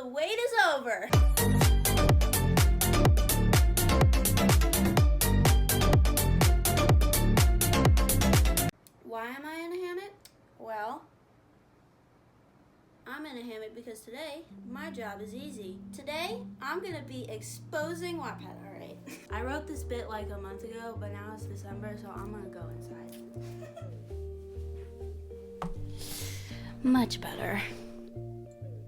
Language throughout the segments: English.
The wait is over. Why am I in a hammock? Well, I'm in a hammock because today, my job is easy. Today, I'm gonna be exposing Wattpad, alright. I wrote this bit like a month ago, but now it's December, so I'm gonna go inside. Much better.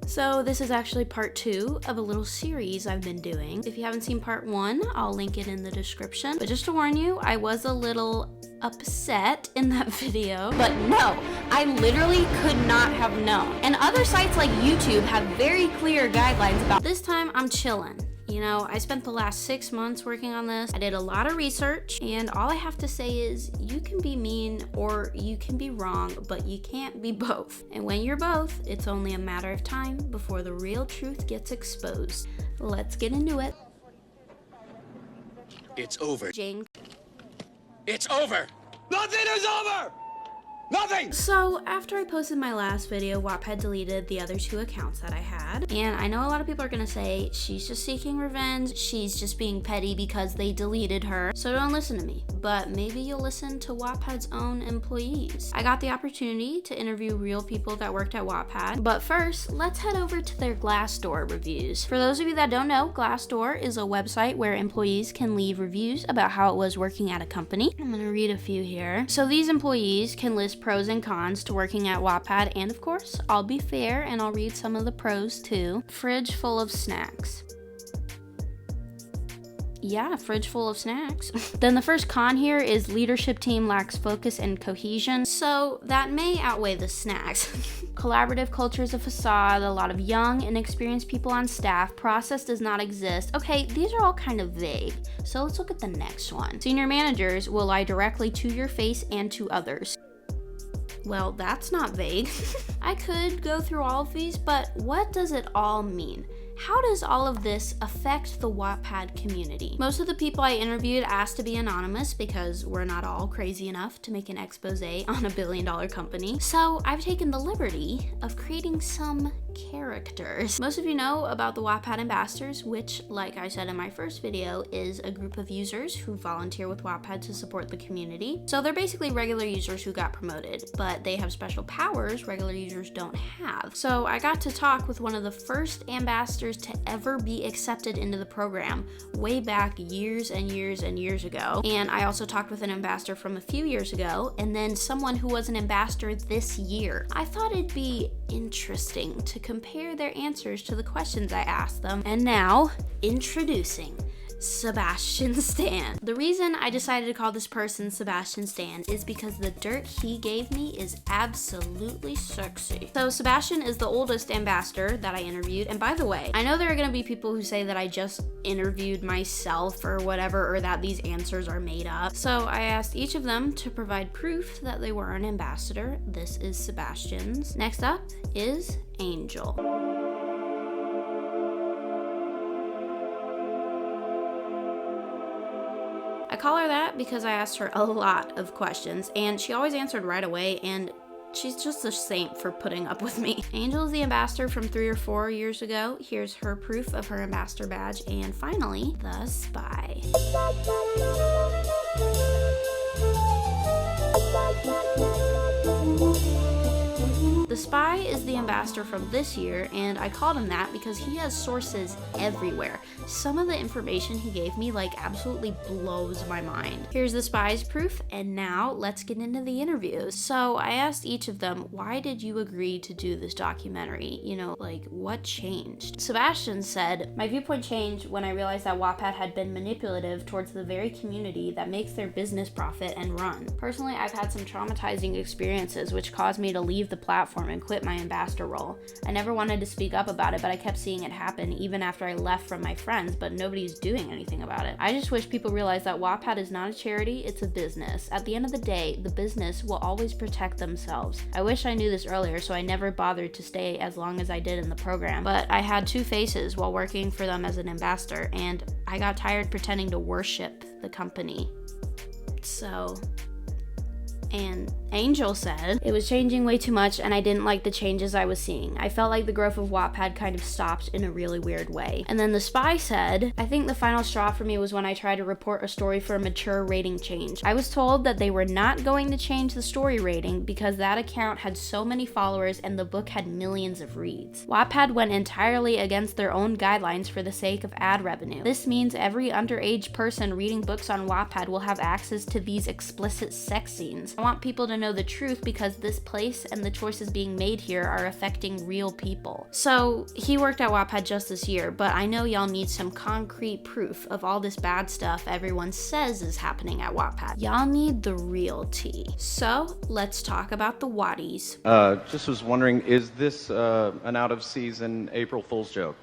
So this is actually part 2 of a little series I've been doing. If you haven't seen part 1, I'll link it in the description. But just to warn you, I was a little upset in that video. But no, I literally could not have known. And other sites like YouTube have very clear guidelines about this. Time I'm chilling. You know, I spent the last 6 months working on this. I did a lot of research, and all I have to say is you can be mean or you can be wrong, but you can't be both. And when you're both, it's only a matter of time before the real truth gets exposed. Let's get into it. It's over. Jane. It's over! Nothing is over! Nothing! So, after I posted my last video, Wattpad deleted the other 2 accounts that I had. And I know a lot of people are gonna say, she's just seeking revenge, she's just being petty because they deleted her. So don't listen to me, but maybe you'll listen to Wattpad's own employees. I got the opportunity to interview real people that worked at Wattpad. But first, let's head over to their Glassdoor reviews. For those of you that don't know, Glassdoor is a website where employees can leave reviews about how it was working at a company. I'm gonna read a few here. So these employees can list pros and cons to working at Wattpad, and of course, I'll be fair and I'll read some of the pros too. Fridge full of snacks. Yeah, fridge full of snacks. Then the first con here is leadership team lacks focus and cohesion. So that may outweigh the snacks. Collaborative culture is a facade, a lot of young, inexperienced people on staff, process does not exist. Okay, these are all kind of vague. So let's look at the next one. Senior managers will lie directly to your face and to others. Well, that's not vague. I could go through all of these, but what does it all mean? How does all of this affect the Wattpad community? Most of the people I interviewed asked to be anonymous because we're not all crazy enough to make an expose on a billion-dollar company. So I've taken the liberty of creating some characters. Most of you know about the Wattpad ambassadors, which, like I said in my first video, is a group of users who volunteer with Wattpad to support the community. So they're basically regular users who got promoted, but they have special powers regular users don't have. So I got to talk with one of the first ambassadors to ever be accepted into the program way back years and years and years ago. And I also talked with an ambassador from a few years ago, and then someone who was an ambassador this year. I thought it'd be interesting to compare their answers to the questions I asked them. And now, introducing Sebastian Stan. The reason I decided to call this person Sebastian Stan is because the dirt he gave me is absolutely sexy. So Sebastian is the oldest ambassador that I interviewed, and by the way, I know there are gonna be people who say that I just interviewed myself or whatever, or that these answers are made up. So I asked each of them to provide proof that they were an ambassador. This is Sebastian's. Next up is Angel. I call her that because I asked her a lot of questions, and she always answered right away, and she's just a saint for putting up with me. Angel is the ambassador from 3 or 4 years ago. Here's her proof of her ambassador badge, and finally, the spy. The spy is the ambassador from this year, and I called him that because he has sources everywhere. Some of the information he gave me absolutely blows my mind. Here's the spy's proof, and now let's get into the interviews. So I asked each of them, why did you agree to do this documentary? You know, what changed? Sebastian said, my viewpoint changed when I realized that Wattpad had been manipulative towards the very community that makes their business profit and run. Personally, I've had some traumatizing experiences which caused me to leave the platform and quit my ambassador role. I never wanted to speak up about it, but I kept seeing it happen even after I left from my friends, but nobody's doing anything about it. I just wish people realize that Wattpad is not a charity, it's a business. At the end of the day, the business will always protect themselves. I wish I knew this earlier, so I never bothered to stay as long as I did in the program, but I had 2 faces while working for them as an ambassador, and I got tired pretending to worship the company. So, and Angel said, it was changing way too much and I didn't like the changes I was seeing. I felt like the growth of Wattpad kind of stopped in a really weird way. And then The Spy said, I think the final straw for me was when I tried to report a story for a mature rating change. I was told that they were not going to change the story rating because that account had so many followers and the book had millions of reads. Wattpad went entirely against their own guidelines for the sake of ad revenue. This means every underage person reading books on Wattpad will have access to these explicit sex scenes. I want people to know the truth because this place and the choices being made here are affecting real people. So he worked at Wattpad just this year, but I know y'all need some concrete proof of all this bad stuff everyone says is happening at Wattpad. Y'all need the real tea. So let's talk about the Wattys. Just was wondering, is this an out of season April Fool's joke?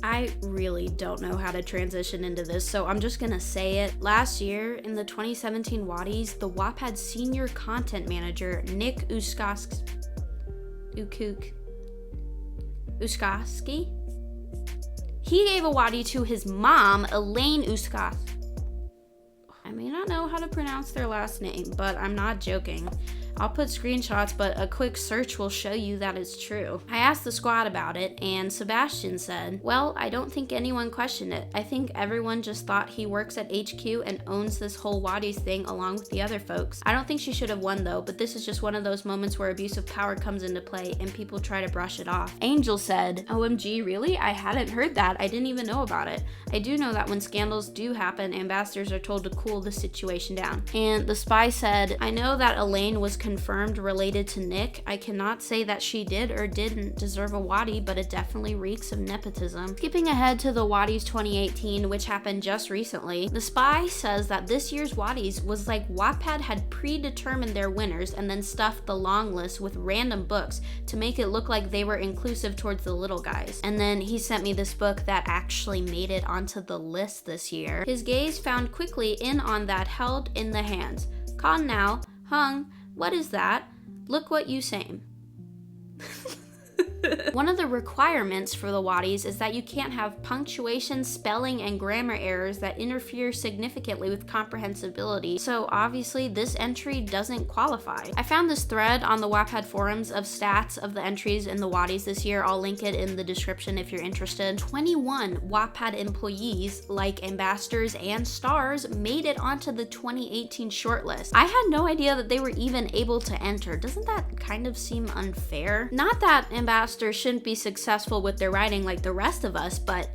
I really don't know how to transition into this, so I'm just gonna say it. Last year, in the 2017 Wattys, the Wattpad senior content manager, Nick Uskoski? He gave a Watty to his mom, Elaine Uskoski. I may not know how to pronounce their last name, but I'm not joking. I'll put screenshots, but a quick search will show you that it's true. I asked the squad about it, and Sebastian said, well, I don't think anyone questioned it. I think everyone just thought he works at HQ and owns this whole Wattys thing along with the other folks. I don't think she should have won though, but this is just one of those moments where abusive power comes into play and people try to brush it off. Angel said, OMG, really? I hadn't heard that. I didn't even know about it. I do know that when scandals do happen, ambassadors are told to cool the situation down. And The Spy said, I know that Elaine was confirmed related to Nick. I cannot say that she did or didn't deserve a Watty, but it definitely reeks of nepotism. Skipping ahead to the Wattys 2018, which happened just recently, The Spy says that this year's Wattys was like Wattpad had predetermined their winners and then stuffed the long list with random books to make it look like they were inclusive towards the little guys. And then he sent me this book that actually made it onto the list this year. His gaze found quickly in on that held in the hands. Con now, hung. What is that? Look what you same. One of the requirements for the Wattys is that you can't have punctuation, spelling, and grammar errors that interfere significantly with comprehensibility, so obviously this entry doesn't qualify. I found this thread on the Wattpad forums of stats of the entries in the Wattys this year. I'll link it in the description if you're interested. 21 Wattpad employees, like ambassadors and stars, made it onto the 2018 shortlist. I had no idea that they were even able to enter. Doesn't that kind of seem unfair? Not that ambassadors shouldn't be successful with their writing like the rest of us, but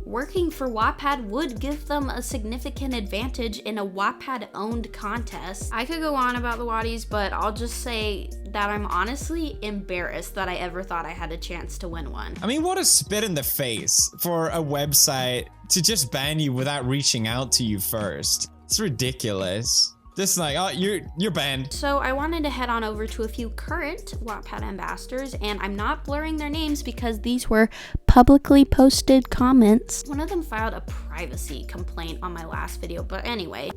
working for Wattpad would give them a significant advantage in a Wattpad-owned contest. I could go on about the Wattys, but I'll just say that I'm honestly embarrassed that I ever thought I had a chance to win one. I mean, what a spit in the face for a website to just ban you without reaching out to you first. It's ridiculous. This is like, oh, you're banned. So I wanted to head on over to a few current Wattpad ambassadors, and I'm not blurring their names because these were publicly posted comments. One of them filed a privacy complaint on my last video, but anyway.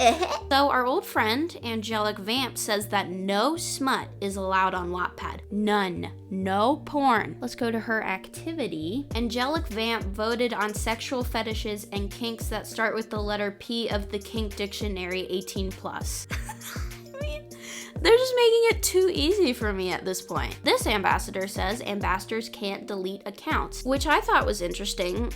So our old friend, Angelic Vamp, says that no smut is allowed on Wattpad. None. No porn. Let's go to her activity. Angelic Vamp voted on sexual fetishes and kinks that start with the letter P of the kink dictionary 18+. They're just making it too easy for me at this point. This ambassador says ambassadors can't delete accounts, which I thought was interesting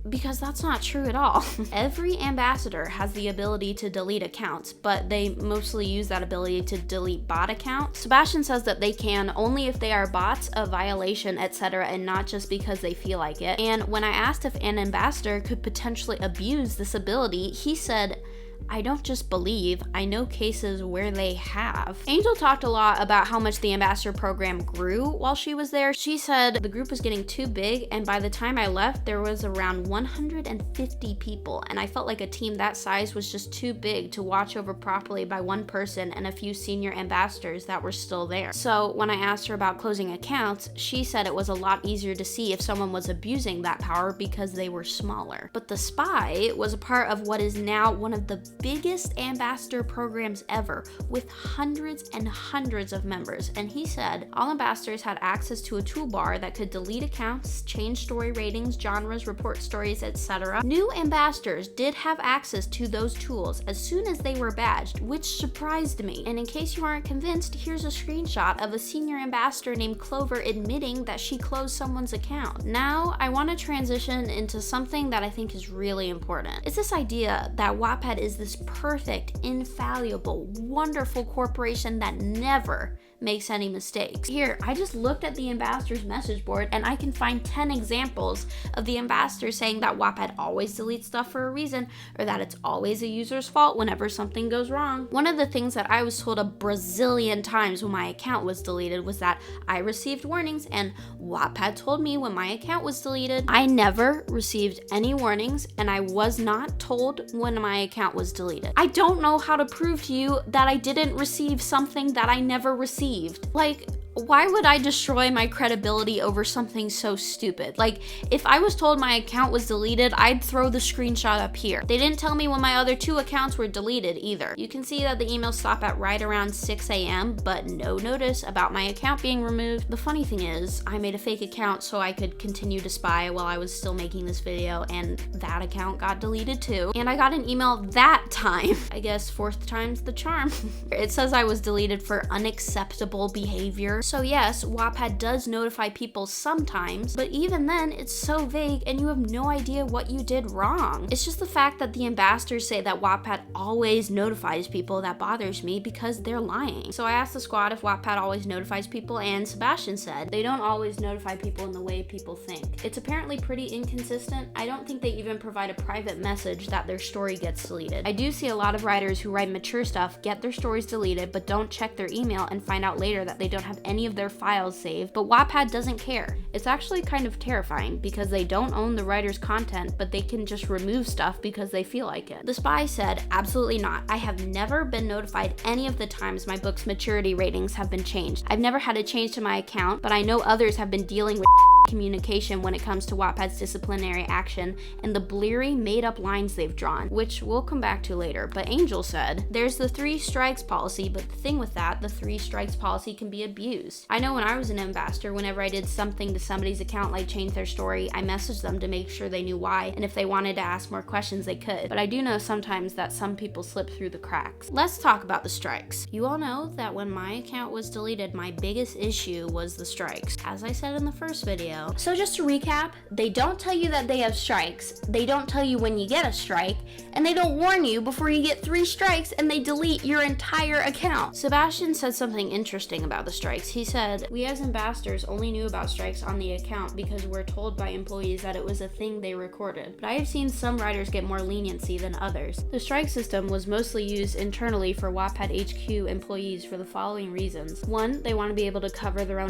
because that's not true at all. Every ambassador has the ability to delete accounts, but they mostly use that ability to delete bot accounts. Sebastian says that they can only if they are bots, a violation, etc., and not just because they feel like it. And when I asked if an ambassador could potentially abuse this ability, he said, I don't just believe, I know cases where they have. Angel talked a lot about how much the ambassador program grew while she was there. She said the group was getting too big, and by the time I left, there was around 150 people, and I felt like a team that size was just too big to watch over properly by one person and a few senior ambassadors that were still there. So when I asked her about closing accounts, she said it was a lot easier to see if someone was abusing that power because they were smaller. But The Spy was a part of what is now one of the biggest ambassador programs ever with hundreds and hundreds of members. And he said all ambassadors had access to a toolbar that could delete accounts, change story ratings, genres, report stories, etc. New ambassadors did have access to those tools as soon as they were badged, which surprised me. And in case you aren't convinced, here's a screenshot of a senior ambassador named Clover admitting that she closed someone's account. Now, I want to transition into something that I think is really important. It's this idea that Wattpad is this perfect, infallible, wonderful corporation that never makes any mistakes. Here, I just looked at the ambassador's message board and I can find 10 examples of the ambassadors saying that Wattpad always deletes stuff for a reason, or that it's always a user's fault whenever something goes wrong. One of the things that I was told a Brazilian times when my account was deleted was that I received warnings and Wattpad told me when my account was deleted. I never received any warnings and I was not told when my account was deleted. I don't know how to prove to you that I didn't receive something that I never received. Like, why would I destroy my credibility over something so stupid? Like, if I was told my account was deleted, I'd throw the screenshot up here. They didn't tell me when my other 2 accounts were deleted either. You can see that the emails stop at right around 6 a.m., but no notice about my account being removed. The funny thing is, I made a fake account so I could continue to spy while I was still making this video, and that account got deleted too. And I got an email that time. I guess 4th time's the charm. It says I was deleted for unacceptable behavior. So yes, Wattpad does notify people sometimes, but even then, it's so vague and you have no idea what you did wrong. It's just the fact that the ambassadors say that Wattpad always notifies people that bothers me because they're lying. So I asked the squad if Wattpad always notifies people, and Sebastian said they don't always notify people in the way people think. It's apparently pretty inconsistent. I don't think they even provide a private message that their story gets deleted. I do see a lot of writers who write mature stuff get their stories deleted but don't check their email and find out later that they don't have any of their files saved, but Wattpad doesn't care. It's actually kind of terrifying because they don't own the writer's content, but they can just remove stuff because they feel like it. The spy said, absolutely not. I have never been notified any of the times my book's maturity ratings have been changed. I've never had a change to my account, but I know others have been dealing with communication when it comes to Wattpad's disciplinary action and the bleary, made-up lines they've drawn, which we'll come back to later. But Angel said, there's the 3 strikes policy, but the thing with that, the 3 strikes policy can be abused. I know when I was an ambassador, whenever I did something to somebody's account like change their story, I messaged them to make sure they knew why, and if they wanted to ask more questions, they could. But I do know sometimes that some people slip through the cracks. Let's talk about the strikes. You all know that when my account was deleted, my biggest issue was the strikes, as I said in the first video. So just to recap, they don't tell you that they have strikes, they don't tell you when you get a strike, and they don't warn you before you get 3 strikes and they delete your entire account. Sebastian said something interesting about the strikes. He said, we as ambassadors only knew about strikes on the account because we're told by employees that it was a thing they recorded. But I have seen some writers get more leniency than others. The strike system was mostly used internally for Wattpad HQ employees for the following reasons. 1, they want to be able to cover their own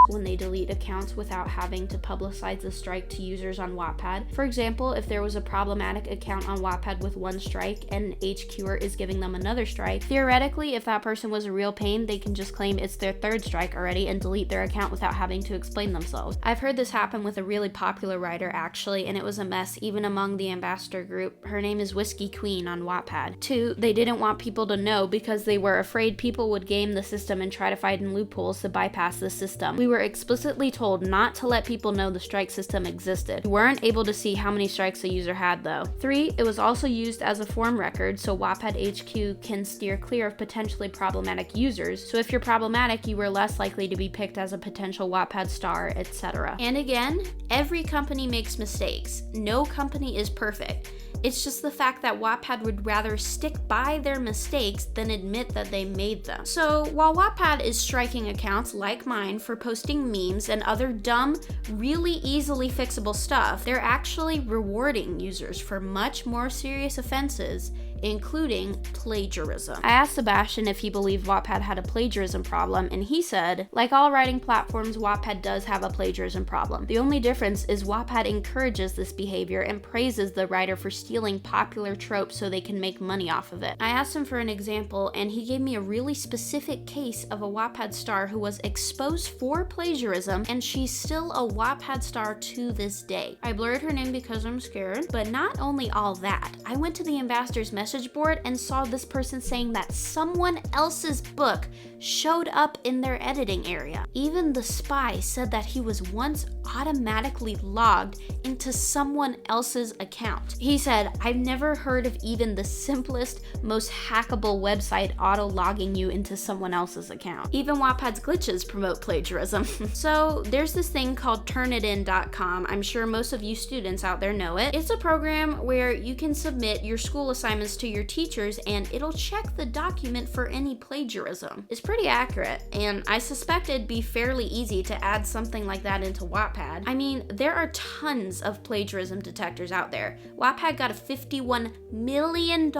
when they delete accounts without having to publicize the strike to users on Wattpad. For example, if there was a problematic account on Wattpad with 1 strike and HQer is giving them another strike, theoretically, if that person was a real pain, they can just claim it's their 3rd strike already and delete their account without having to explain themselves. I've heard this happen with a really popular writer actually, and it was a mess even among the ambassador group. Her name is Whiskey Queen on Wattpad. 2, they didn't want people to know because they were afraid people would game the system and try to find loopholes to bypass the system. We were explicitly told not to let people know the strike system existed. We weren't able to see how many strikes a user had though. 3, it was also used as a form record so Wattpad HQ can steer clear of potentially problematic users. So if you're problematic, you were less likely to be picked as a potential Wattpad star, etc. And again, every company makes mistakes. No company is perfect. It's just the fact that Wattpad would rather stick by their mistakes than admit that they made them. So while Wattpad is striking accounts like mine for posting memes and other dumb, really easily fixable stuff, they're actually rewarding users for much more serious offenses, including plagiarism. I asked Sebastian if he believed Wattpad had a plagiarism problem, and he said, like all writing platforms, Wattpad does have a plagiarism problem. The only difference is Wattpad encourages this behavior and praises the writer for stealing popular tropes so they can make money off of it. I asked him for an example, and he gave me a really specific case of a Wattpad star who was exposed for plagiarism, and she's still a Wattpad star to this day. I blurred her name because I'm scared, but not only all that, I went to the ambassador's message message board and saw this person saying that someone else's book showed up in their editing area. Even the spy said that he was once automatically logged into someone else's account. He said, "I've never heard of even the simplest, most hackable website auto-logging you into someone else's account." Even Wattpad's glitches promote plagiarism. So there's this thing called turnitin.com. I'm sure most of you students out there know it. It's a program where you can submit your school assignments to your teachers and it'll check the document for any plagiarism. It's pretty accurate, and I suspect it'd be fairly easy to add something like that into Wattpad. I mean, there are tons of plagiarism detectors out there. Wattpad got a $51 million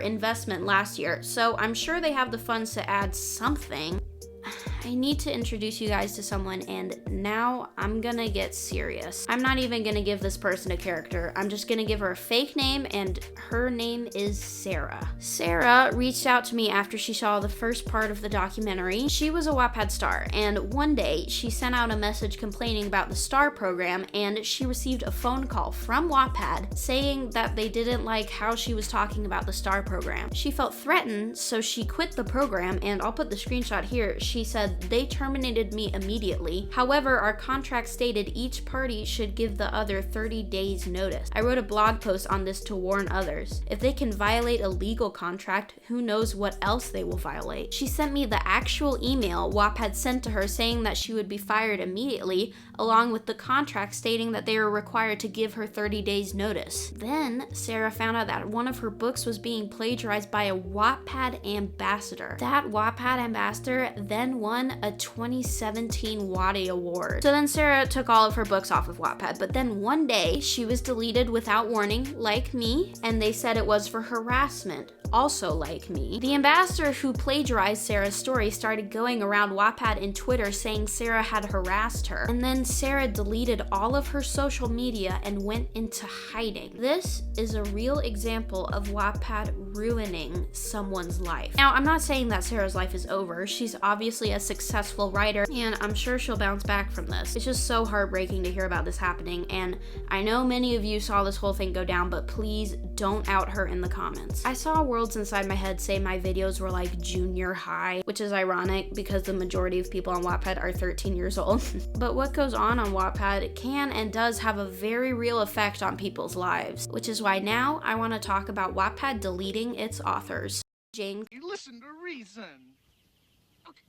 investment last year, so I'm sure they have the funds to add something. I need to introduce you guys to someone, and now I'm gonna get serious. I'm not even gonna give this person a character. I'm just gonna give her a fake name, and her name is Sarah. Sarah reached out to me after she saw the first part of the documentary. She was a Wattpad star, and one day she sent out a message complaining about the star program, and she received a phone call from Wattpad saying that they didn't like how she was talking about the star program. She felt threatened, so she quit the program, and I'll put the screenshot here. She said, "They terminated me immediately. However, our contract stated each party should give the other 30 days notice. I wrote a blog post on this to warn others. If they can violate a legal contract, who knows what else they will violate." She sent me the actual email Wattpad sent to her saying that she would be fired immediately, along with the contract stating that they were required to give her 30 days notice. Then Sarah found out that one of her books was being plagiarized by a Wattpad ambassador. That Wattpad ambassador then won a 2017 Watty Award. So then Sarah took all of her books off of Wattpad, but then one day she was deleted without warning, like me, and they said it was for harassment, also like me. The ambassador who plagiarized Sarah's story started going around Wattpad and Twitter saying Sarah had harassed her, and then Sarah deleted all of her social media and went into hiding. This is a real example of Wattpad ruining someone's life. Now, I'm not saying that Sarah's life is over. She's obviously a successful writer, and I'm sure she'll bounce back from this. It's just so heartbreaking to hear about this happening, and I know many of you saw this whole thing go down, but please don't out her in the comments. I saw worlds inside my head say my videos were like junior high, which is ironic because the majority of people on Wattpad are 13 years old. But what goes on Wattpad can and does have a very real effect on people's lives, which is why now I want to talk about Wattpad deleting its authors. Jane, You listen to reason.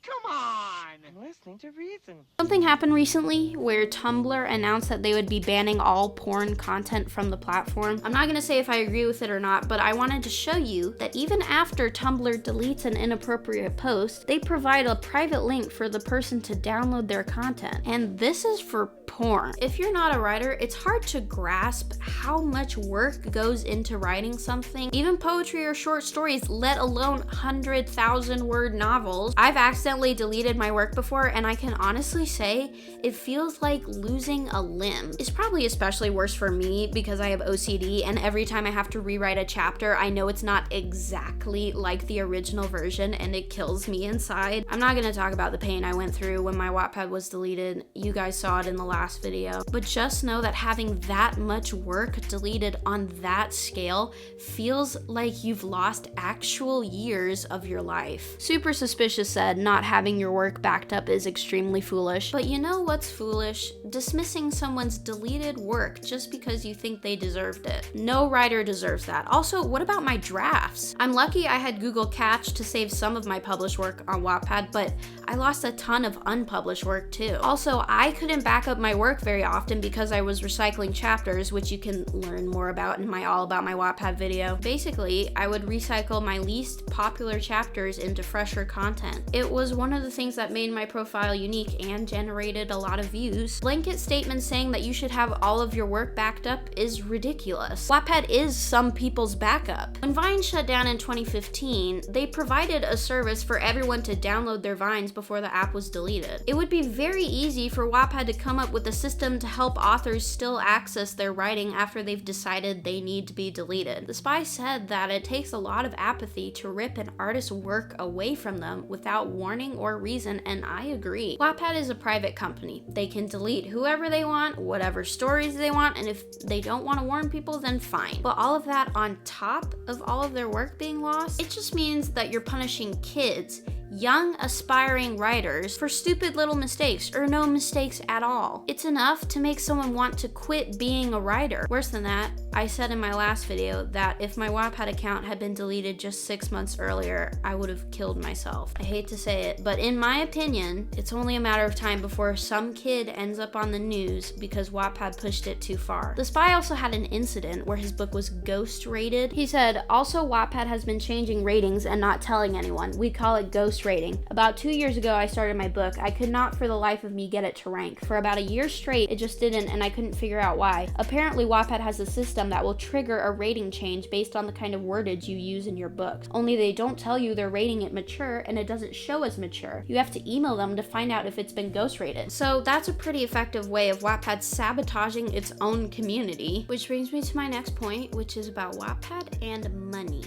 Come on! I'm listening to reason. something happened recently where Tumblr announced that they would be banning all porn content from the platform. I'm not gonna say if I agree with it or not, but I wanted to show you that even after Tumblr deletes an inappropriate post, they provide a private link for the person to download their content. And this is for porn. If you're not a writer, it's hard to grasp how much work goes into writing something, even poetry or short stories, let alone 100,000 word novels. I've accidentally deleted my work before, and I can honestly say it feels like losing a limb. It's probably especially worse for me because I have OCD, and every time I have to rewrite a chapter, I know it's not exactly like the original version, and it kills me inside. I'm not gonna talk about the pain I went through when my Wattpad was deleted. You guys saw it in the last video. But just know that having that much work deleted on that scale feels like you've lost actual years of your life. Super Suspicious said not having your work backed up is extremely foolish. But you know what's foolish? Dismissing someone's deleted work just because you think they deserved it. No writer deserves that. Also, what about my drafts? I'm lucky I had Google Catch to save some of my published work on Wattpad, but I lost a ton of unpublished work too. Also, I couldn't back up my work very often because I was recycling chapters, which you can learn more about in my All About My Wattpad video. Basically, I would recycle my least popular chapters into fresher content. It was one of the things that made my profile unique and generated a lot of views. Blanket statements saying that you should have all of your work backed up is ridiculous. Wattpad is some people's backup. When Vine shut down in 2015, they provided a service for everyone to download their Vines before the app was deleted. It would be very easy for Wattpad to come up with a system to help authors still access their writing after they've decided they need to be deleted. The spy said that it takes a lot of apathy to rip an artist's work away from them without warning or reason, and I I agree. Wattpad is a private company. They can delete whoever they want, whatever stories they want, and if they don't want to warn people, then fine. But all of that on top of all of their work being lost, it just means that you're punishing kids, young aspiring writers, for stupid little mistakes or no mistakes at all. It's enough to make someone want to quit being a writer. Worse than that, I said in my last video that if my Wattpad account had been deleted just 6 months earlier, I would have killed myself. I hate to say it, but in my opinion, it's only a matter of time before some kid ends up on the news because Wattpad pushed it too far. The Spy also had an incident where his book was ghost rated. He said, also Wattpad has been changing ratings and not telling anyone. We call it ghost rating. About 2 years ago, I started my book. I could not for the life of me get it to rank. For about a year straight, it just didn't, and I couldn't figure out why. Apparently, Wattpad has a system that will trigger a rating change based on the kind of wordage you use in your books. Only they don't tell you they're rating it mature, and it doesn't show as mature. You have to email them to find out if it's been ghost rated. So that's a pretty effective way of Wattpad sabotaging its own community. Which brings me to my next point, which is about Wattpad and money.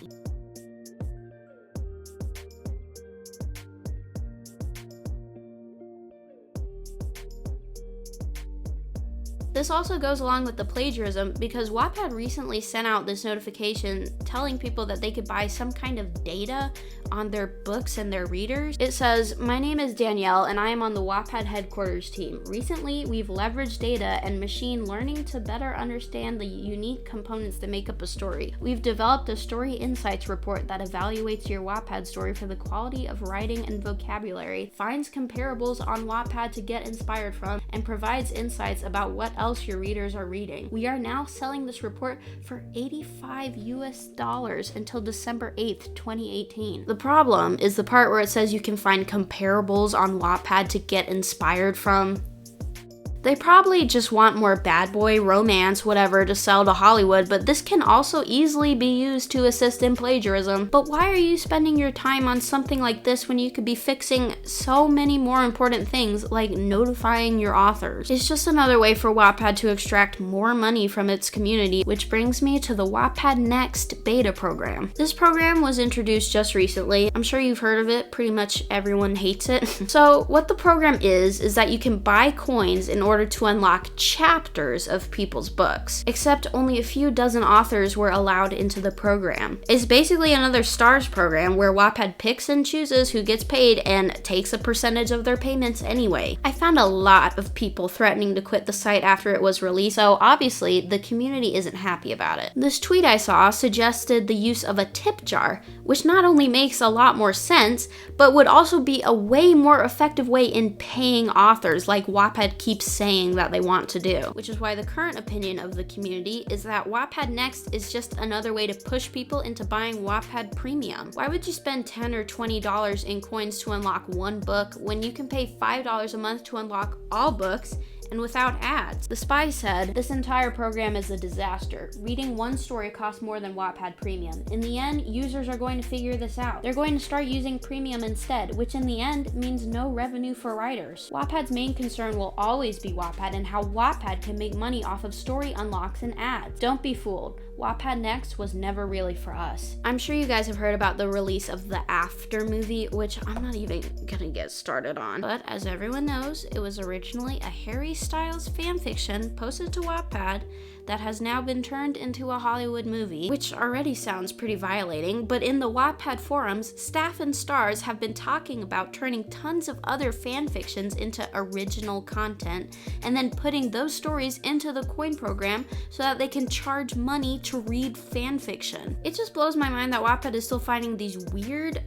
This also goes along with the plagiarism because Wattpad recently sent out this notification telling people that they could buy some kind of data on their books and their readers. It says, "My name is Danielle and I am on the Wattpad headquarters team. Recently, we've leveraged data and machine learning to better understand the unique components that make up a story. We've developed a story insights report that evaluates your Wattpad story for the quality of writing and vocabulary, finds comparables on Wattpad to get inspired from, and provides insights about what else your readers are reading. We are now selling this report for $85 US until December 8th, 2018. The problem is the part where it says you can find comparables on Wattpad to get inspired from. They probably just want more bad boy, romance, whatever to sell to Hollywood, but this can also easily be used to assist in plagiarism. But why are you spending your time on something like this when you could be fixing so many more important things like notifying your authors? It's just another way for Wattpad to extract more money from its community, which brings me to the Wattpad Next beta program. This program was introduced just recently. I'm sure you've heard of it. Pretty much everyone hates it. So what the program is that you can buy coins in order to unlock chapters of people's books, except only a few dozen authors were allowed into the program. It's basically another stars program where Wattpad picks and chooses who gets paid and takes a percentage of their payments anyway. I found a lot of people threatening to quit the site after it was released, so obviously the community isn't happy about it. This tweet I saw suggested the use of a tip jar, which not only makes a lot more sense, but would also be a way more effective way in paying authors like Wattpad keeps saying that they want to do. Which is why the current opinion of the community is that Wattpad Next is just another way to push people into buying Wattpad Premium. Why would you spend $10 or $20 in coins to unlock one book when you can pay $5 a month to unlock all books and without ads? The Spy said, "This entire program is a disaster. Reading one story costs more than Wattpad Premium. In the end, users are going to figure this out. They're going to start using Premium instead, which in the end means no revenue for writers. Wattpad's main concern will always be Wattpad and how Wattpad can make money off of story unlocks and ads. Don't be fooled. Wattpad Next was never really for us." I'm sure you guys have heard about the release of the After movie, which I'm not even gonna get started on. But as everyone knows, it was originally a Harry Styles fanfiction posted to Wattpad that has now been turned into a Hollywood movie, which already sounds pretty violating, but in the Wattpad forums, staff and stars have been talking about turning tons of other fanfictions into original content and then putting those stories into the coin program so that they can charge money to read fanfiction. It just blows my mind that Wattpad is still finding these weird,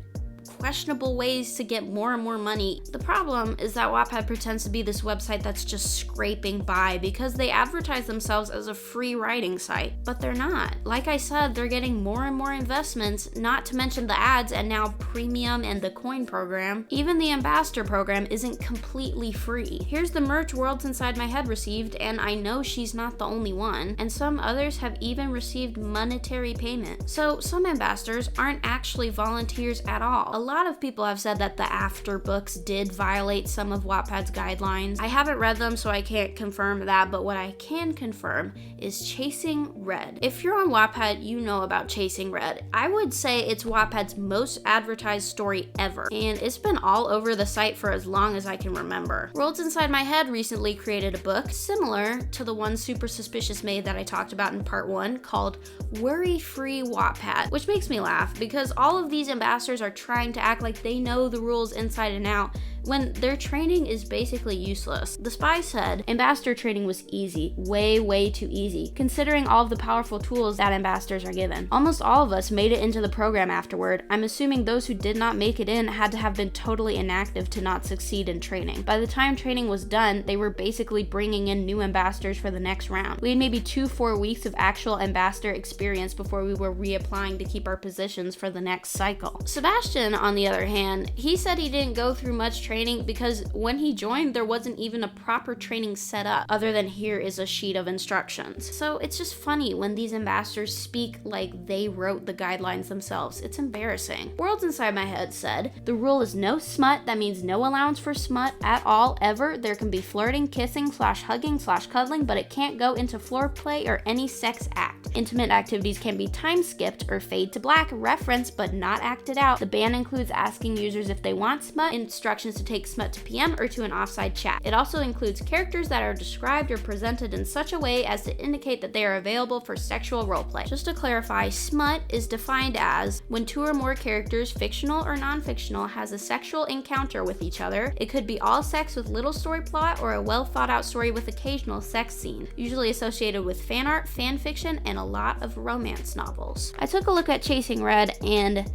questionable ways to get more and more money. The problem is that Wattpad pretends to be this website that's just scraping by because they advertise themselves as a free writing site, but they're not. Like I said, they're getting more and more investments, not to mention the ads and now Premium and the coin program. Even the ambassador program isn't completely free. Here's the merch Worlds Inside My Head received, and I know she's not the only one, and some others have even received monetary payment. So some ambassadors aren't actually volunteers at all. A lot of people have said that the after books did violate some of Wattpad's guidelines. I haven't read them, so I can't confirm that, but what I can confirm is Chasing Red. If you're on Wattpad, you know about Chasing Red. I would say it's Wattpad's most advertised story ever, and it's been all over the site for as long as I can remember. Worlds Inside My Head recently created a book similar to the one Super Suspicious made that I talked about in part 1 called Worry-Free Wattpad, which makes me laugh because all of these ambassadors are trying to act like they know the rules inside and out when their training is basically useless. The spy said ambassador training was easy, way too easy, considering all of the powerful tools that ambassadors are given. Almost all of us made it into the program afterward. I'm assuming those who did not make it in had to have been totally inactive to not succeed in training. By the time training was done, they were basically bringing in new ambassadors for the next round. We had maybe 2-4 weeks of actual ambassador experience before we were reapplying to keep our positions for the next cycle. Sebastian, on the other hand, he said he didn't go through much training because when he joined, there wasn't even a proper training set up other than here is a sheet of instructions. So it's just funny when these ambassadors speak like they wrote the guidelines themselves. It's embarrassing. Worlds Inside My Head said, the rule is no smut. That means no allowance for smut at all, ever. There can be flirting, kissing, /hugging, /cuddling, but it can't go into floor play or any sex act. Intimate activities can be time skipped or fade to black, referenced but not acted out. The ban includes asking users if they want smut, instructions to take smut to PM or to an offside chat. It also includes characters that are described or presented in such a way as to indicate that they are available for sexual roleplay. Just to clarify, smut is defined as when 2 or more characters, fictional or non-fictional, has a sexual encounter with each other. It could be all sex with little story plot or a well thought out story with occasional sex scene, usually associated with fan art, fan fiction, and a lot of romance novels. I took a look at Chasing Red and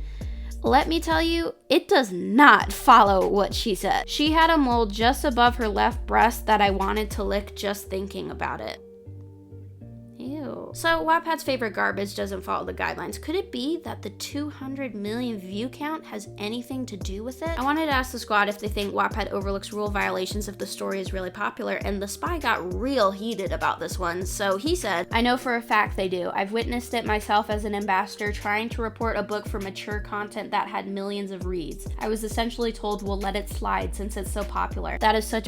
let me tell you, it does not follow what she said. She had a mole just above her left breast that I wanted to lick just thinking about it. Ew. So Wattpad's favorite garbage doesn't follow the guidelines. Could it be that the 200 million view count has anything to do with it? I wanted to ask the squad if they think Wattpad overlooks rule violations if the story is really popular, and the spy got real heated about this one. So he said, I know for a fact they do. I've witnessed it myself as an ambassador trying to report a book for mature content that had millions of reads. I was essentially told we'll let it slide since it's so popular. That is such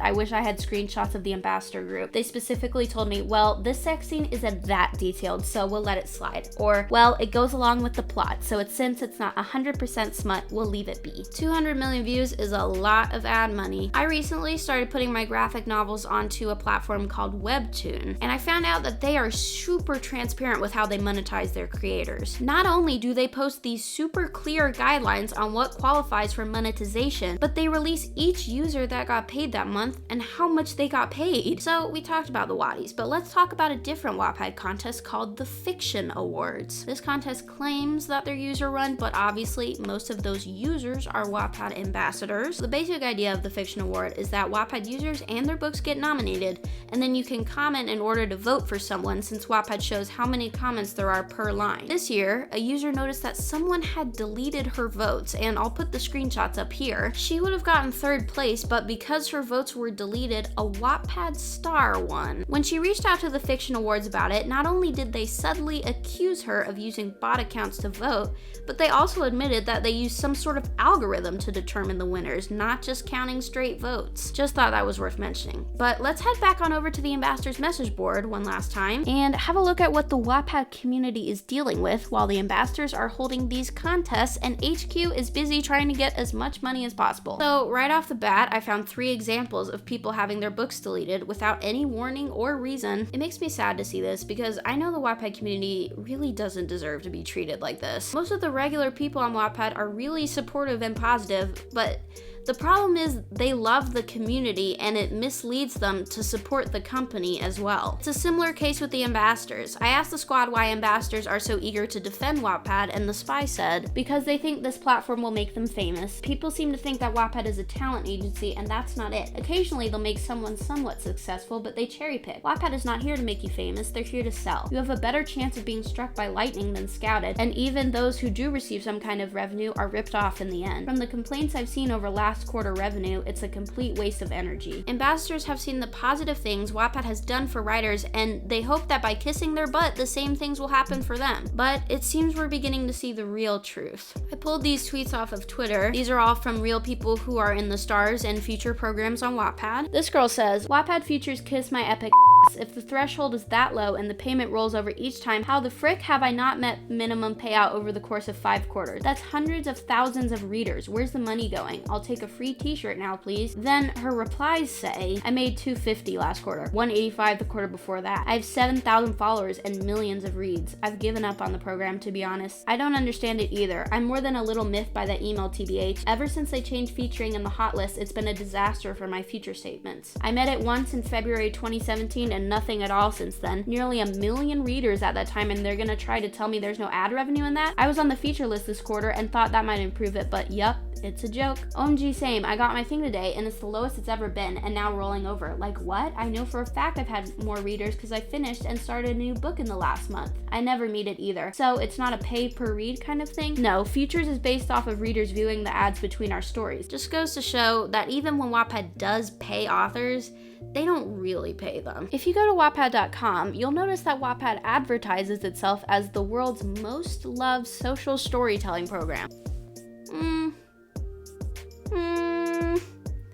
I wish I had screenshots of the ambassador group. They specifically told me, well, this sex scene isn't that detailed, so we'll let it slide. Or, well, it goes along with the plot, so since it's not 100% smut, we'll leave it be. 200 million views is a lot of ad money. I recently started putting my graphic novels onto a platform called Webtoon, and I found out that they are super transparent with how they monetize their creators. Not only do they post these super clear guidelines on what qualifies for monetization, but they release each user that got paid that month and how much they got paid. So we talked about the Wattys, but let's talk about a different Wattpad contest called the Fiction Awards. This contest claims that they're user run, but obviously most of those users are Wattpad ambassadors. The basic idea of the Fiction Award is that Wattpad users and their books get nominated, and then you can comment in order to vote for someone since Wattpad shows how many comments there are per line. This year, a user noticed that someone had deleted her votes, and I'll put the screenshots up here. She would have gotten 3rd place, but because her votes were deleted, a Wattpad star won. When she reached out to the Fiction Awards about it, not only did they subtly accuse her of using bot accounts to vote, but they also admitted that they used some sort of algorithm to determine the winners, not just counting straight votes. Just thought that was worth mentioning. But let's head back on over to the ambassadors message board one last time and have a look at what the Wattpad community is dealing with while the ambassadors are holding these contests and HQ is busy trying to get as much money as possible. So right off the bat, I found 3 examples of people having their books deleted without any warning or reason. It makes me sad to see this because I know the Wattpad community really doesn't deserve to be treated like this. Most of the regular people on Wattpad are really supportive and positive, but the problem is they love the community and it misleads them to support the company as well. It's a similar case with the ambassadors. I asked the squad why ambassadors are so eager to defend Wattpad, and the spy said, because they think this platform will make them famous. People seem to think that Wattpad is a talent agency, and that's not it. Occasionally they'll make someone somewhat successful, but they cherry pick. Wattpad is not here to make you famous, they're here to sell. You have a better chance of being struck by lightning than scouted, and even those who do receive some kind of revenue are ripped off in the end. From the complaints I've seen over last last quarter revenue, it's a complete waste of energy. Ambassadors have seen the positive things Wattpad has done for writers, and they hope that by kissing their butt, the same things will happen for them. But it seems we're beginning to see the real truth. I pulled these tweets off of Twitter. These are all from real people who are in the stars and feature programs on Wattpad. This girl says, Wattpad features Kiss My Epic ass. If the threshold is that low and the payment rolls over each time, how the frick have I not met minimum payout over the course of 5 quarters? That's hundreds of thousands of readers. Where's the money going? I'll take a free t-shirt now, please. Then her replies say, I made $250 last quarter, $185 the quarter before that. I have 7,000 followers and millions of reads. I've given up on the program, to be honest. I don't understand it either. I'm more than a little miffed by that email, TBH. Ever since they changed featuring in the hot list, it's been a disaster for my future statements. I met it once in February 2017 and nothing at all since then. Nearly 1 million readers at that time, and they're gonna try to tell me there's no ad revenue in that? I was on the feature list this quarter and thought that might improve it, but yup, it's a joke. OMG same, I got my thing today and it's the lowest it's ever been and now rolling over. Like what? I know for a fact I've had more readers because I finished and started a new book in the last month. I never meet it either. So it's not a pay per read kind of thing? No, Futures is based off of readers viewing the ads between our stories. Just goes to show that even when Wattpad does pay authors, they don't really pay them. If you go to wattpad.com, you'll notice that Wattpad advertises itself as the world's most loved social storytelling program.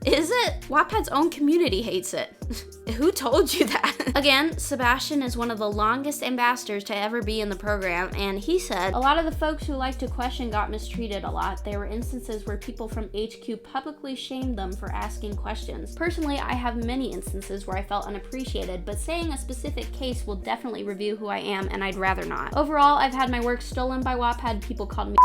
Is it? Wattpad's own community hates it. Who told you that? Again, Sebastian is one of the longest ambassadors to ever be in the program, and he said, a lot of the folks who like to question got mistreated a lot. There were instances where people from HQ publicly shamed them for asking questions. Personally, I have many instances where I felt unappreciated, but saying a specific case will definitely reveal who I am, and I'd rather not. Overall, I've had my work stolen by Wattpad, people called me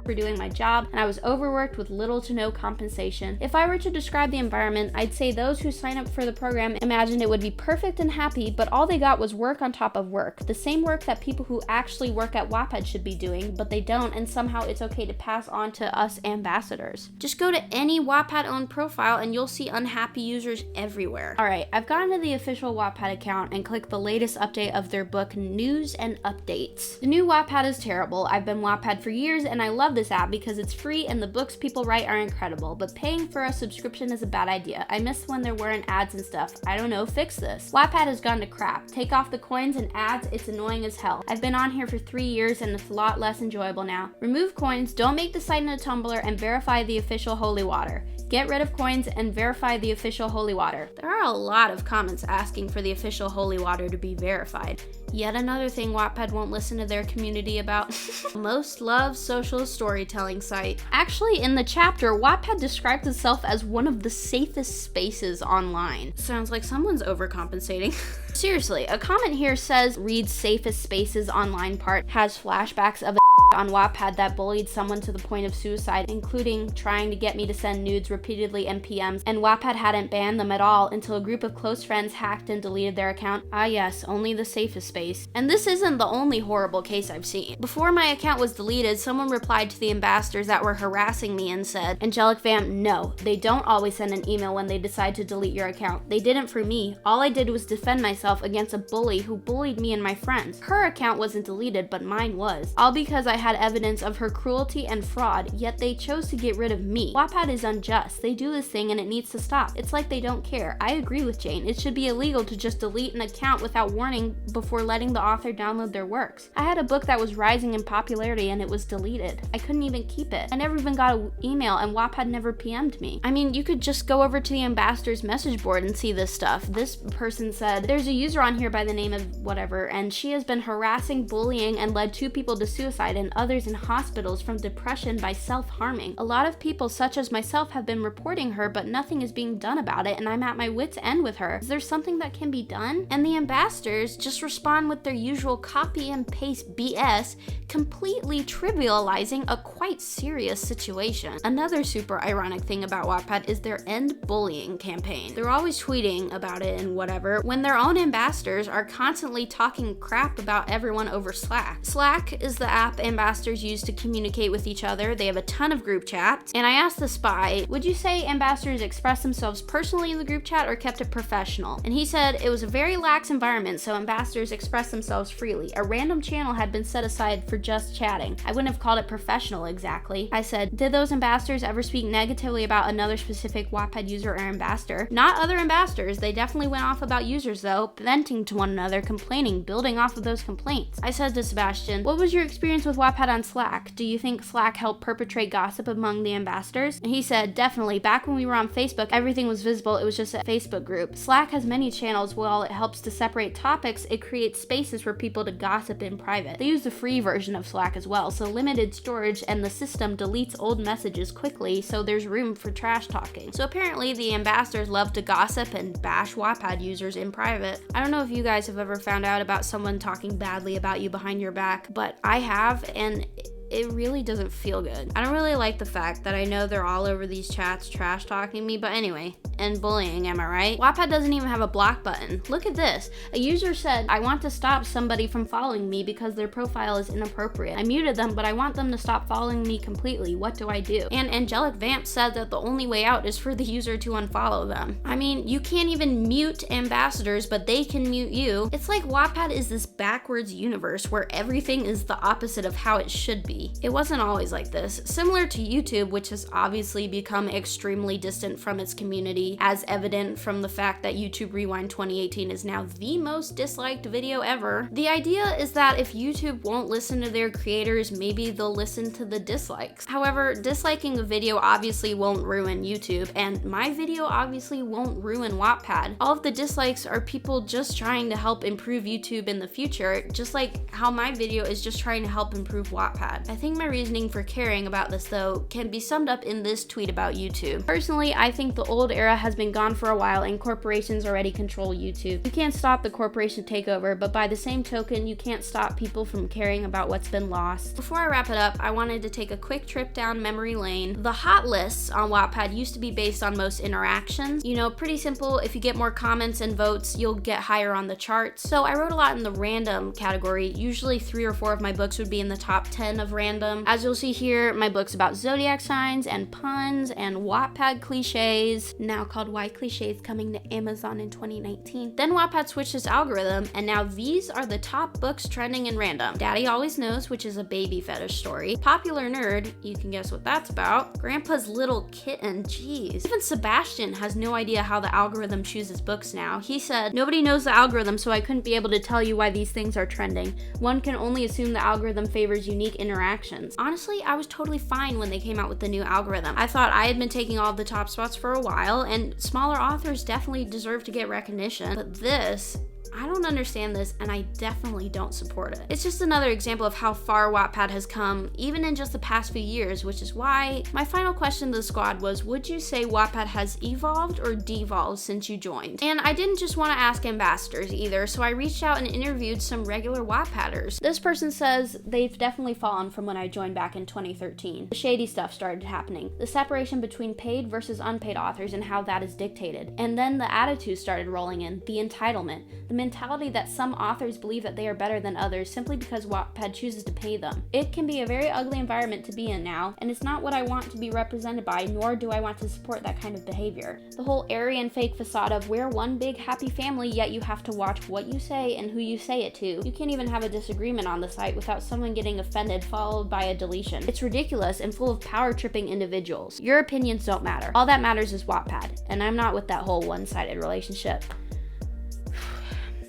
for doing my job, and I was overworked with little to no compensation. If I were to describe the environment, I'd say those who sign up for the program imagined it would be perfect and happy, but all they got was work on top of work. The same work that people who actually work at Wattpad should be doing, but they don't, and somehow it's okay to pass on to us ambassadors. Just go to any Wattpad-owned profile and you'll see unhappy users everywhere. Alright, I've gone to the official Wattpad account and clicked the latest update of their book, News and Updates. The new Wattpad is terrible. I've been Wattpad for years and I love this app because it's free and the books people write are incredible, but paying for a subscription is a bad idea. I miss when there weren't ads and stuff. I don't know, fix this. Wattpad has gone to crap. Take off the coins and ads, it's annoying as hell. I've been on here for 3 years and it's a lot less enjoyable now. Remove coins, don't make the site in a Tumblr, and verify the official holy water. Get rid of coins and verify the official holy water. There are a lot of comments asking for the official holy water to be verified. Yet another thing Wattpad won't listen to their community about. Most loved social storytelling site. Actually, in the chapter, Wattpad describes itself as one of the safest spaces online. Sounds like someone's overcompensating. Seriously, a comment here says, read safest spaces online part has flashbacks of a on Wattpad that bullied someone to the point of suicide, including trying to get me to send nudes repeatedly in PMs, and Wattpad hadn't banned them at all until a group of close friends hacked and deleted their account. Ah yes, only the safest space. And this isn't the only horrible case I've seen. Before my account was deleted, someone replied to the ambassadors that were harassing me and said, Angelic Fam, no, they don't always send an email when they decide to delete your account. They didn't for me. All I did was defend myself against a bully who bullied me and my friends. Her account wasn't deleted, but mine was. All because I had evidence of her cruelty and fraud, yet they chose to get rid of me. Wattpad is unjust. They do this thing and it needs to stop. It's like they don't care. I agree with Jane. It should be illegal to just delete an account without warning before letting the author download their works. I had a book that was rising in popularity and it was deleted. I couldn't even keep it. I never even got an email and Wattpad never PM'd me. I mean, you could just go over to the ambassador's message board and see this stuff. This person said, there's a user on here by the name of whatever, and she has been harassing, bullying, and led 2 people to suicide and others in hospitals from depression by self-harming. A lot of people such as myself have been reporting her, but nothing is being done about it, and I'm at my wit's end with her. Is there something that can be done? And the ambassadors just respond with their usual copy and paste BS, completely trivializing a quite serious situation. Another super ironic thing about Wattpad is their End Bullying campaign. They're always tweeting about it and whatever, when their own ambassadors are constantly talking crap about everyone over Slack. Slack is the app ambassadors ambassadors use to communicate with each other. They have a ton of group chats. And I asked the spy, would you say ambassadors express themselves personally in the group chat or kept it professional? And he said it was a very lax environment, so ambassadors expressed themselves freely. A random channel had been set aside for just chatting. I wouldn't have called it professional exactly. I said, did those ambassadors ever speak negatively about another specific Wattpad user or ambassador? Not other ambassadors. They definitely went off about users though, venting to one another, complaining, building off of those complaints. I said to Sebastian, what was your experience with Wattpad on Slack? Do you think Slack helped perpetrate gossip among the ambassadors? And he said, definitely. Back when we were on Facebook, everything was visible. It was just a Facebook group. Slack has many channels. While it helps to separate topics, it creates spaces for people to gossip in private. They use the free version of Slack as well, so limited storage, and the system deletes old messages quickly, so there's room for trash talking. So apparently the ambassadors love to gossip and bash Wattpad users in private. I don't know if you guys have ever found out about someone talking badly about you behind your back, but I have, and it really doesn't feel good. I don't really like the fact that I know they're all over these chats trash talking me, but anyway, and bullying, am I right? Wattpad doesn't even have a block button. Look at this. A user said, I want to stop somebody from following me because their profile is inappropriate. I muted them, but I want them to stop following me completely. What do I do? And Angelic Vamp said that the only way out is for the user to unfollow them. I mean, you can't even mute ambassadors, but they can mute you. It's like Wattpad is this backwards universe where everything is the opposite of how it should be. It wasn't always like this. Similar to YouTube, which has obviously become extremely distant from its community, as evident from the fact that YouTube Rewind 2018 is now the most disliked video ever. The idea is that if YouTube won't listen to their creators, maybe they'll listen to the dislikes. However, disliking a video obviously won't ruin YouTube, and my video obviously won't ruin Wattpad. All of the dislikes are people just trying to help improve YouTube in the future, just like how my video is just trying to help improve Wattpad. I think my reasoning for caring about this though can be summed up in this tweet about YouTube. Personally, I think the old era has been gone for a while and corporations already control YouTube. You can't stop the corporation takeover, but by the same token, you can't stop people from caring about what's been lost. Before I wrap it up, I wanted to take a quick trip down memory lane. The hot lists on Wattpad used to be based on most interactions. You know, pretty simple. If you get more comments and votes, you'll get higher on the charts. So I wrote a lot in the random category. Usually 3 or 4 of my books would be in the top 10 of random. As you'll see here, my book's about zodiac signs and puns and Wattpad cliches, now called Why Cliches, coming to Amazon in 2019. Then Wattpad switched its algorithm, and now these are the top books trending in random. Daddy Always Knows, which is a baby fetish story. Popular Nerd, you can guess what that's about. Grandpa's Little Kitten, jeez. Even Sebastian has no idea how the algorithm chooses books now. He said, nobody knows the algorithm, so I couldn't be able to tell you why these things are trending. One can only assume the algorithm favors unique interactions. Honestly, I was totally fine when they came out with the new algorithm. I thought I had been taking all of the top spots for a while, and smaller authors definitely deserve to get recognition, but this, I don't understand this, and I definitely don't support it. It's just another example of how far Wattpad has come, even in just the past few years, which is why my final question to the squad was, would you say Wattpad has evolved or devolved since you joined? And I didn't just want to ask ambassadors either, so I reached out and interviewed some regular Wattpadders. This person says they've definitely fallen from when I joined back in 2013. The shady stuff started happening. The separation between paid versus unpaid authors and how that is dictated. And then the attitude started rolling in, the entitlement, the mentality that some authors believe that they are better than others simply because Wattpad chooses to pay them. It can be a very ugly environment to be in now, and it's not what I want to be represented by, nor do I want to support that kind of behavior. The whole airy and fake facade of we're one big happy family, yet you have to watch what you say and who you say it to. You can't even have a disagreement on the site without someone getting offended followed by a deletion. It's ridiculous and full of power-tripping individuals. Your opinions don't matter. All that matters is Wattpad, and I'm not with that whole one-sided relationship.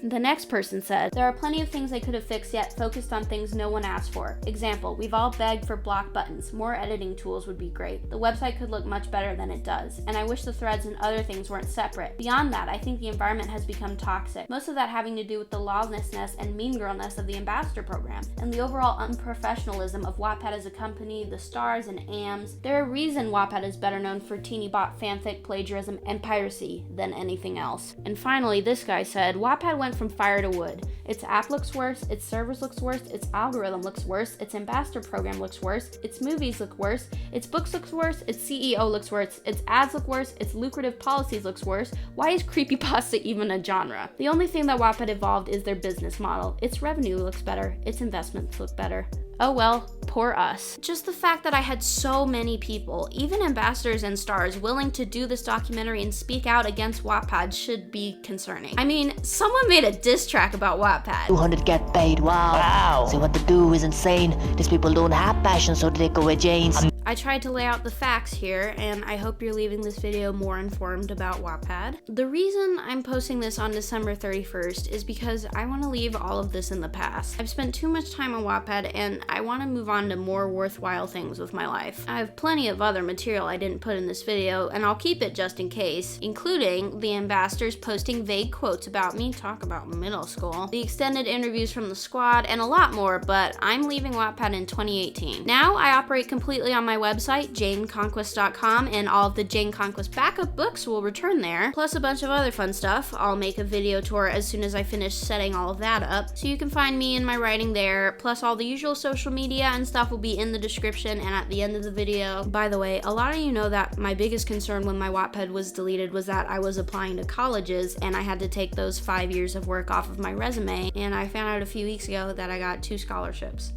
The next person said, there are plenty of things I could have fixed yet focused on things no one asked for. Example, we've all begged for block buttons. More editing tools would be great. The website could look much better than it does. And I wish the threads and other things weren't separate. Beyond that, I think the environment has become toxic. Most of that having to do with the lawlessness and mean girlness of the ambassador program, and the overall unprofessionalism of Wattpad as a company, the stars and AMs. There's a reason Wattpad is better known for teeny bot fanfic, plagiarism, and piracy than anything else. And finally, this guy said, Wattpad went from fire to wood. Its app looks worse, its servers looks worse, its algorithm looks worse, its ambassador program looks worse, its movies look worse, its books looks worse, its CEO looks worse, its ads look worse, its lucrative policies looks worse. Why is creepypasta even a genre? The only thing that Wattpad evolved is their business model. Its revenue looks better, its investments look better. Oh well, poor us. Just the fact that I had so many people, even ambassadors and stars, willing to do this documentary and speak out against Wattpad should be concerning. I mean, someone made a diss track about Wattpad. 200 get paid, wow. See what they do is insane. These people don't have passion, so they go with Jane's. I tried to lay out the facts here, and I hope you're leaving this video more informed about Wattpad. The reason I'm posting this on December 31st is because I want to leave all of this in the past. I've spent too much time on Wattpad, and I want to move on to more worthwhile things with my life. I have plenty of other material I didn't put in this video, and I'll keep it just in case, including the ambassadors posting vague quotes about me, talk about middle school, the extended interviews from the squad, and a lot more, but I'm leaving Wattpad in 2018. Now I operate completely on my website, JaneConquest.com, and all of the JaneConquestBackup books will return there, plus a bunch of other fun stuff. I'll make a video tour as soon as I finish setting all of that up, so you can find me and my writing there, plus all the usual social media and stuff will be in the description and at the end of the video. By the way, a lot of you know that my biggest concern when my Wattpad was deleted was that I was applying to colleges and I had to take those 5 years of work off of my resume, and I found out a few weeks ago that I got 2 scholarships.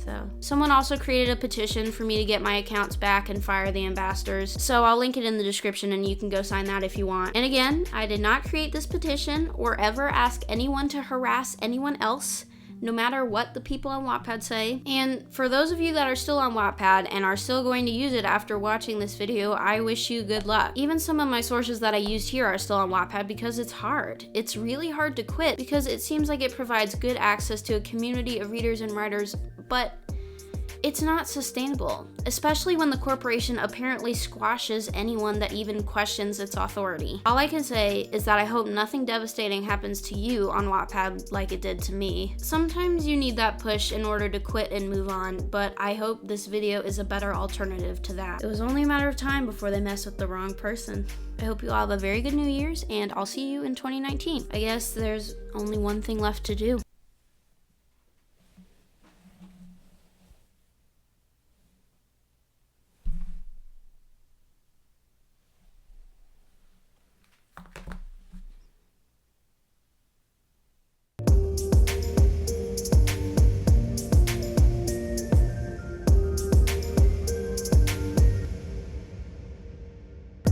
So, someone also created a petition for me to get my accounts back and fire the ambassadors, so I'll link it in the description and you can go sign that if you want. And again, I did not create this petition or ever ask anyone to harass anyone else, no matter what the people on Wattpad say. And for those of you that are still on Wattpad and are still going to use it after watching this video, I wish you good luck. Even some of my sources that I used here are still on Wattpad because it's hard. It's really hard to quit because it seems like it provides good access to a community of readers and writers, but it's not sustainable, especially when the corporation apparently squashes anyone that even questions its authority. All I can say is that I hope nothing devastating happens to you on Wattpad like it did to me. Sometimes you need that push in order to quit and move on, but I hope this video is a better alternative to that. It was only a matter of time before they mess with the wrong person. I hope you all have a very good New Year's, and I'll see you in 2019. I guess there's only one thing left to do.